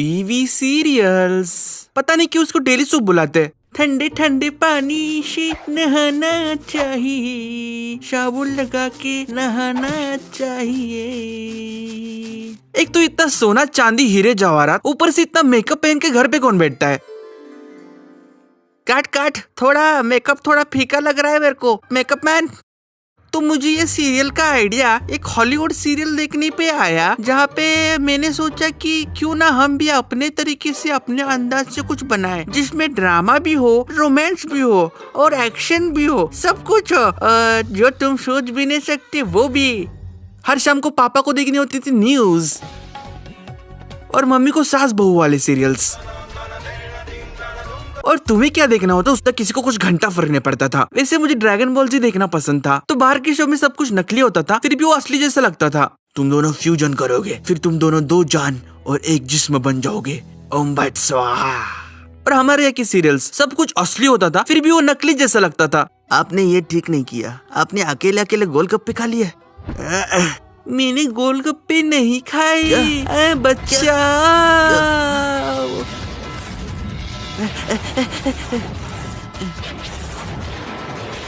TV serials. पता नहीं क्यों उसको डेली सूप बुलाते हैं। ठंडे ठंडे पानी से नहाना चाहिए, साबुन लगा के नहाना चाहिए। एक तो इतना सोना चांदी हीरे जवाहरात, ऊपर से इतना मेकअप पहन के घर पे कौन बैठता है। काट काट, थोड़ा मेकअप थोड़ा फीका लग रहा है मेरे को, मेकअप मैन। तो मुझे ये सीरियल का आइडिया एक हॉलीवुड सीरियल देखने पे आया, जहाँ पे मैंने सोचा कि क्यों ना हम भी अपने तरीके से अपने अंदाज से कुछ बनाएं, जिसमें ड्रामा भी हो, रोमांस भी हो और एक्शन भी हो, सब कुछ हो, जो तुम सोच भी नहीं सकते वो भी। हर शाम को पापा को देखनी होती थी न्यूज और मम्मी को सास बहू वाले सीरियल्स। और तुम्हें क्या देखना होता, उसका किसी को कुछ घंटा फर्क नहीं पड़ता था। वैसे मुझे ड्रैगन बॉल जी देखना पसंद था। तो बाहर के शो में सब कुछ नकली होता था, फिर भी वो असली जैसा लगता था। तुम दोनों फ्यूजन करोगे, फिर तुम दोनों दो जान और एक जिस्म बन जाओगे, ओम भट स्वाहा। और हमारे यहाँ की सीरियल्स सब कुछ असली होता था, फिर भी वो नकली जैसा लगता था। आपने ये ठीक नहीं किया, आपने अकेले अकेले गोलगप्पे खा लिए। मैंने गोलगप्पे नहीं खाए, बच्चा।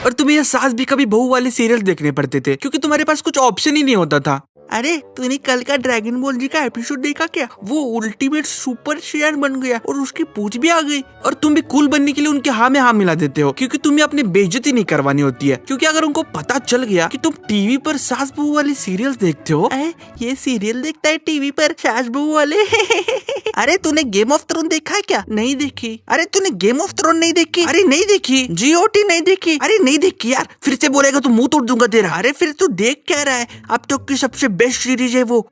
और तुम्हें यह सास भी कभी बहू वाले सीरियल देखने पड़ते थे, क्योंकि तुम्हारे पास कुछ ऑप्शन ही नहीं होता था। अरे तूने कल का ड्रैगन बॉल जी का एपिसोड देखा क्या? वो अल्टीमेट सुपर शेयर बन गया और उसकी पूंछ भी आ गई। और तुम भी कूल बनने के लिए उनके हाँ में हाँ मिला देते हो, क्योंकि तुम्हें अपनी बेइज्जती नहीं करवानी होती है। क्योंकि अगर उनको पता चल गया कि तुम टीवी पर सास बहू वाले सीरियल देखते हो, ये सीरियल देखता है टीवी पर सास बहू वाले। अरे तूने गेम ऑफ थ्रोन देखा है क्या? नहीं देखी। अरे तूने गेम ऑफ थ्रोन नहीं देखी? अरे नहीं देखी। GOT नहीं देखी? अरे नहीं देखी यार, फिर से बोलेगा तो मुंह तोड़ दूंगा तेरा। अरे फिर तू देख क्या रहा है? अब तक की सबसे बेस्ट सीरीज है वो।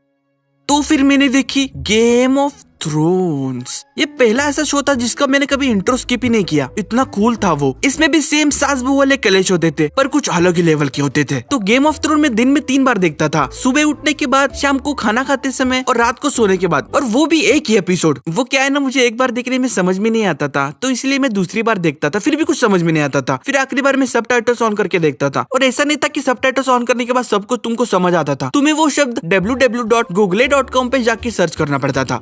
तो फिर मैंने देखी गेम ऑफ थ्रोन्स। ये पहला ऐसा शो था जिसका मैंने कभी इंट्रो स्किप ही नहीं किया, इतना कूल था वो। इसमें भी सेम सास बहू वाले कलेश होते थे, पर कुछ अलग ही लेवल के होते थे। तो गेम ऑफ थ्रोन में दिन में 3 बार देखता था, सुबह उठने के बाद, शाम को खाना खाते समय और रात को सोने के बाद। और वो भी एक ही एपिसोड। वो क्या है ना, मुझे एक बार देखने में समझ में नहीं आता था, तो इसलिए मैं दूसरी बार देखता था, फिर भी कुछ समझ में नहीं आता था। फिर आखिरी बार मैं सबटाइटल्स ऑन करके देखता था। और ऐसा नहीं था कि सबटाइटल्स ऑन करने के बाद सब कुछ तुमको समझ आता था, तुम्हें वो शब्द www.google.com पे जाके सर्च करना पड़ता था।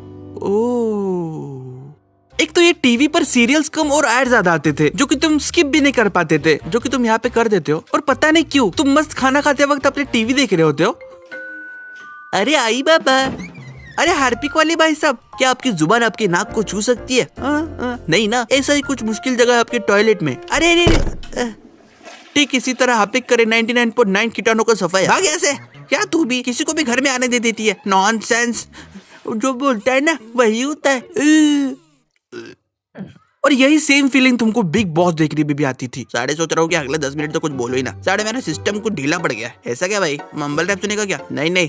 एक तो ये टीवी पर सीरियल्स कम और एड ज्यादा आते थे, जो कि तुम स्किप भी नहीं कर पाते थे, जो कि तुम यहाँ पे कर देते हो। और पता नहीं क्यों तुम मस्त खाना खाते वक्त अपने टीवी देख रहे होते हो। अरे आई बाबा, अरे हार्पिक वाले भाई साहब, क्या आपकी जुबान आपकी नाक को छू सकती है? नहीं ना, ऐसा ही कुछ मुश्किल जगह है आपके टॉयलेट में। अरे ठीक इसी तरह हार्पिक करे 99.9 कीटाणु को सफाई। भाग ऐसे, क्या तू भी किसी को भी घर में आने दे देती है? नॉनसेंस, जो बोलता है ना वही होता है। और यही सेम फीलिंग तुमको बिग बॉस देखने में भी आती थी। साढ़े सोच रहा हूँ कि अगले 10 मिनट तो कुछ बोलो ही ना। साढ़े मेरा सिस्टम को ढीला पड़ गया। ऐसा क्या भाई, मम्बल रैप सुनेगा क्या? नहीं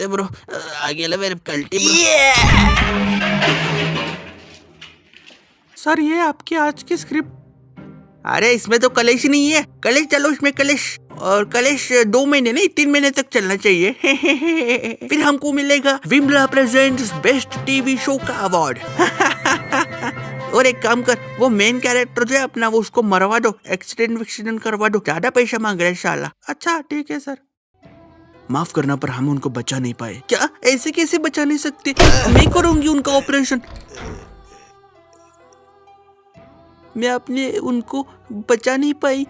ब्रो, आगे मेरे कल्टी सर, ये आपकी आज की स्क्रिप्ट। अरे इसमें तो कलेश ही नहीं है। कलेश चलो, इसमें कलेश। और कलेश 2 महीने नहीं 3 महीने तक चलना चाहिए। फिर हमको मिलेगा Vimla presents best TV show का अवार्ड। और एक काम कर, वो मेन कैरेक्टर जो है अपना, वो उसको मरवा दो, एक्सीडेंट करवा दो। ज्यादा पैसा मांग रहे शाला। अच्छा ठीक है सर। माफ करना पर हम उनको बचा नहीं पाए। क्या? ऐसे कैसे बचा नहीं सकते? मैं करूंगी उनका ऑपरेशन। मैं अपने उनको बचा नहीं पाई।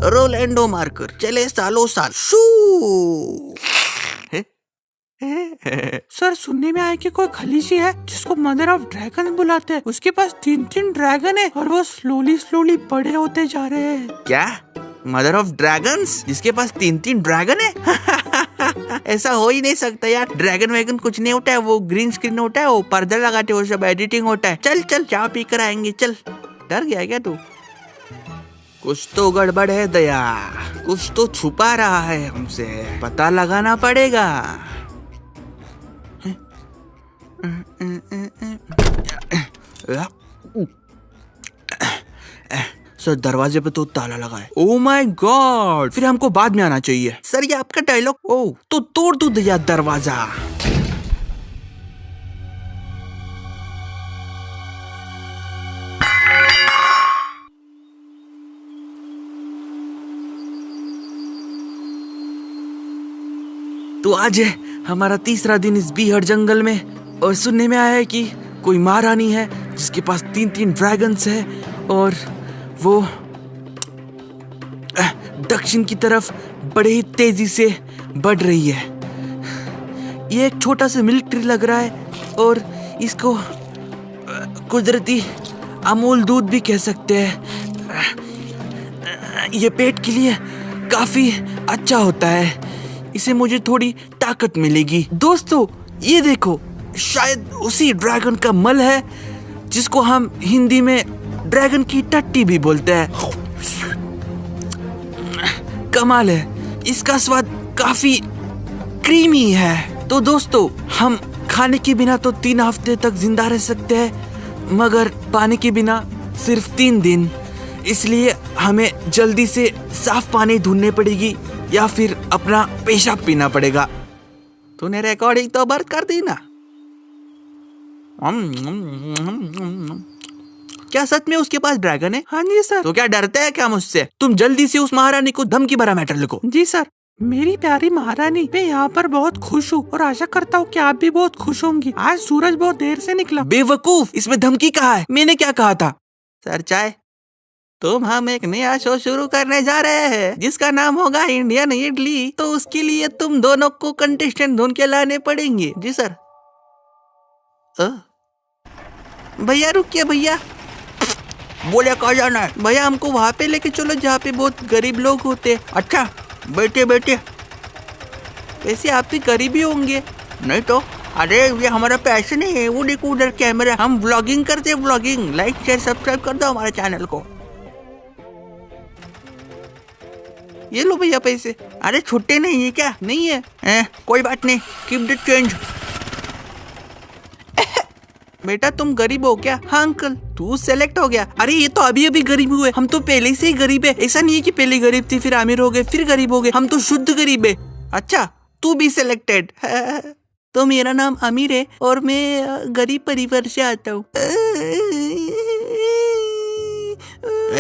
रोलैंडो मार्कर चले सालों साल। सर सुनने में आया कि कोई खलीसी है जिसको मदर ऑफ ड्रैगन बुलाते हैं। उसके पास 3 ड्रैगन है और वो स्लोली बड़े होते जा रहे हैं। क्या? मदर ऑफ ड्रैगन्स जिसके पास 3 ड्रैगन है? ऐसा हो ही नहीं सकता यार। ड्रैगन वैगन कुछ नहीं होता है, वो ग्रीन स्क्रीन होता है, वो पर्दा लगाते हो, सब एडिटिंग होता है। चल चाय पी कर आएंगे। चल, डर गया क्या तू? कुछ तो गड़बड़ है दया, कुछ तो छुपा रहा है हमसे, पता लगाना पड़ेगा। सर दरवाजे पे तो ताला लगा है। ओह माय गॉड, फिर हमको बाद में आना चाहिए। सर ये आपका डायलॉग। ओह तो तोड़ दो दया दरवाजा। तो आज है हमारा तीसरा दिन इस बीहड़ जंगल में और सुनने में आया है कि कोई महारानी है जिसके पास 3 ड्रैगन्स है और वो दक्षिण की तरफ बड़े ही तेजी से बढ़ रही है। ये एक छोटा सा मिल्क ट्री लग रहा है और इसको कुदरती अमूल दूध भी कह सकते हैं। ये पेट के लिए काफी अच्छा होता है, इसे मुझे थोड़ी ताकत मिलेगी। दोस्तों ये देखो, शायद उसी ड्रैगन का मल है जिसको हम हिंदी में ड्रैगन की टट्टी भी बोलते हैं। कमाल है, इसका स्वाद काफी क्रीमी है। तो दोस्तों हम खाने के बिना तो 3 हफ्ते तक जिंदा रह सकते हैं, मगर पानी के बिना सिर्फ 3 दिन। इसलिए हमें जल्दी से साफ पानी ढूंढनी पड़ेगी या फिर अपना पेशाब पीना पड़ेगा। तूने रिकॉर्डिंग तो बंद कर दी ना? क्या सच में उसके पास ड्रैगन है? हाँ जी सर। तो क्या डरते हैं क्या मुझसे? तुम जल्दी से उस महारानी को धमकी भरा मैटर लिखो। जी सर। मेरी प्यारी महारानी, मैं यहाँ पर बहुत खुश हूँ और आशा करता हूँ कि आप भी बहुत खुश होंगी। आज सूरज बहुत देर से निकला। बेवकूफ, इसमें धमकी कहाँ है? मैंने क्या कहा था? सर चाय, तुम हम एक नया शो शुरू करने जा रहे हैं जिसका नाम होगा इंडियन इडली। तो उसके लिए तुम दोनों को कंटेस्टेंट ढूंढ के लाने पड़ेंगे। जी सर। भैया रुकिए भैया। बोले कहाँ जाना है? भैया हमको वहाँ पे लेके चलो जहाँ पे बहुत गरीब लोग होते। अच्छा बैठे बैठे। वैसे आप भी गरीब ही होंगे। नहीं तो, अरे ये हमारा पैशन है। वो देखो उधर कैमरा, हम व्लॉगिंग करते हैं। व्लॉगिंग, लाइक शेयर सब्सक्राइब कर दो हमारे चैनल को। ये लो भैया पैसे। अरे छुट्टे नहीं है क्या? नहीं है? कोई बात नहीं, कीप द चेंज। बेटा तुम गरीब हो क्या? हाँ अंकल। तू सेलेक्ट हो गया? अरे ये तो अभी अभी गरीब हुए, हम तो पहले से ही गरीब है। ऐसा नहीं है कि पहले गरीब थी फिर अमीर हो गए फिर गरीब हो गए, हम तो शुद्ध गरीब है। अच्छा तू भी सिलेक्टेड। तो मेरा नाम अमीर है और मैं गरीब परिवार से आता हूँ।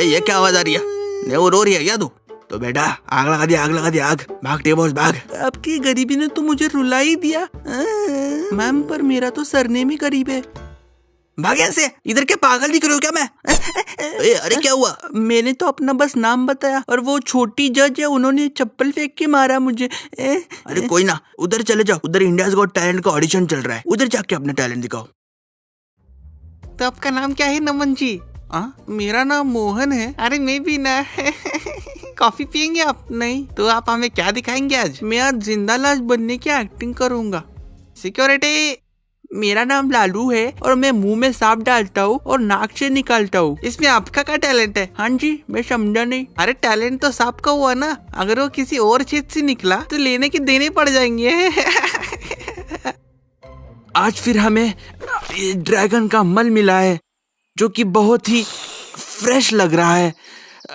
ये क्या आवाज आ रही है? वो रो रही है क्या तू? तो बेटा आग लगा दिया, आग लगा दिया, आग। भाग टेबोस भाग। आपकी गरीबी ने तो मुझे रुला ही दिया। मैम पर मेरा तो सरनेम ही गरीब है। भाग ऐसे, इधर के पागल दिख रहे हो क्या? मैं अरे क्या हुआ? मैंने तो अपना बस नाम बताया और वो छोटी जज है, उन्होंने चप्पल फेंक के मारा मुझे। अरे कोई ना, उधर चले जाओ, उधर इंडियाज गॉट टैलेंट का ऑडिशन चल रहा है, उधर जाके अपना टैलेंट दिखाओ। तो आपका नाम क्या है नमन जी? मेरा नाम मोहन है। अरे मैं भी ना। कॉफी पियेंगे आप? नहीं। तो आप हमें क्या दिखाएंगे आज? मैं आज जिंदा लाश बनने की एक्टिंग करूंगा। सिक्योरिटी, मेरा नाम लालू है और मैं मुंह में सांप डालता हूँ और नाक से निकालता हूँ। इसमें आपका क्या टैलेंट है? हाँ जी, मैं समझा नहीं। अरे टैलेंट तो सांप का हुआ ना, अगर वो किसी और चीज से निकला तो लेने के देने पड़ जाएंगे। आज फिर हमें ड्रैगन का मल मिला है जो कि बहुत ही फ्रेश लग रहा है।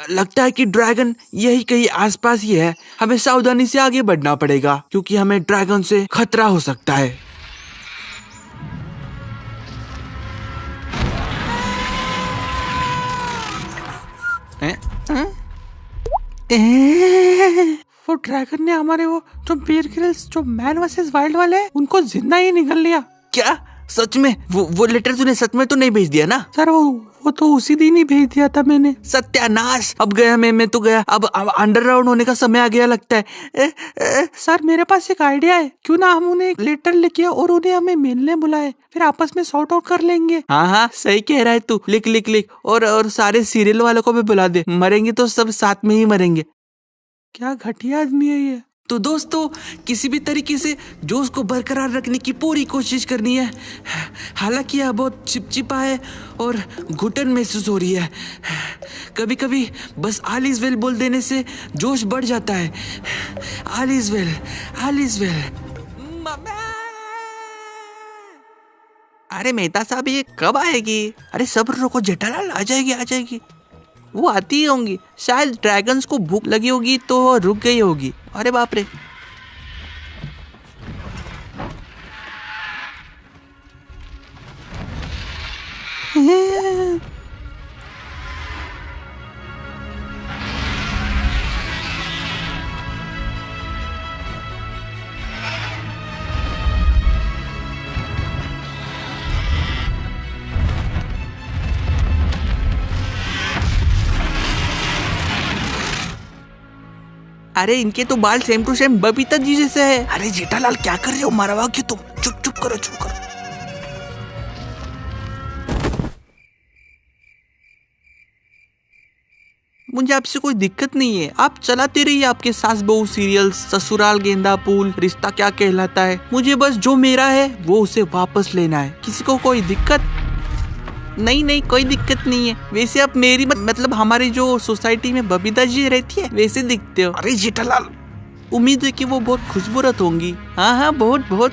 लगता है कि ड्रैगन यही कहीं आसपास ही है। हमें सावधानी से आगे बढ़ना पड़ेगा क्योंकि हमें ड्रैगन से खतरा हो सकता है। वो ड्रैगन ने हमारे वो जो बेयर ग्रिल्स, जो मैन वर्सेस वाइल्ड वाले हैं, उनको जिंदा ही निगल लिया। क्या सच में? वो लेटर तूने सच में तो नहीं भेज दिया ना? सर वो तो उसी दिन ही भेज दिया था मैंने। सत्यानाश, अब गया मैं तो गया। अब अंडरग्राउंड होने का समय आ गया लगता है। सर मेरे पास एक आइडिया है, क्यों ना हम उन्हें एक लेटर लिखे और उन्हें हमें मिलने बुलाए, फिर आपस में सॉर्ट आउट कर लेंगे। हाँ सही कह रहा है तू। लिख लिख लिख और सारे सीरियल वालों को भी बुला दे। मरेंगे तो सब साथ में ही मरेंगे। क्या घटिया आदमी है ये। तो दोस्तों किसी भी तरीके से जोश को बरकरार रखने की पूरी कोशिश करनी है। हालांकि यह बहुत चिपचिपा है और घुटन महसूस हो रही है। कभी कभी बस ऑल इज वेल बोल देने से जोश बढ़ जाता है। All is well, all is well. अरे मेहता साहब ये कब आएगी? अरे सब्र रखो जेठालाल, आ जाएगी। वो आती ही होंगी। शायद ड्रैगन्स को भूख लगी होगी तो रुक गई होगी। अरे बाप रे। अरे इनके तो बाल same to same Babita ji जैसे है। अरे जेठालाल क्या कर रहे हो, मरवा क्यों तुम? चुप चुप करो, चुप करो। मुझे आपसे कोई दिक्कत नहीं है, आप चलाते रहिए आपके सास बहू सीरियल्स, ससुराल गेंदा फूल, रिश्ता क्या कहलाता है। मुझे बस जो मेरा है वो उसे वापस लेना है। किसी को कोई दिक्कत? नहीं नहीं, कोई दिक्कत नहीं है। वैसे आप मेरी मतलब हमारी जो सोसाइटी में बबीता जी रहती है वैसे दिखते हो। अरे जेठालाल, उम्मीद है कि वो बहुत खुशबूरत होंगी। हाँ हाँ, बहुत बहुत।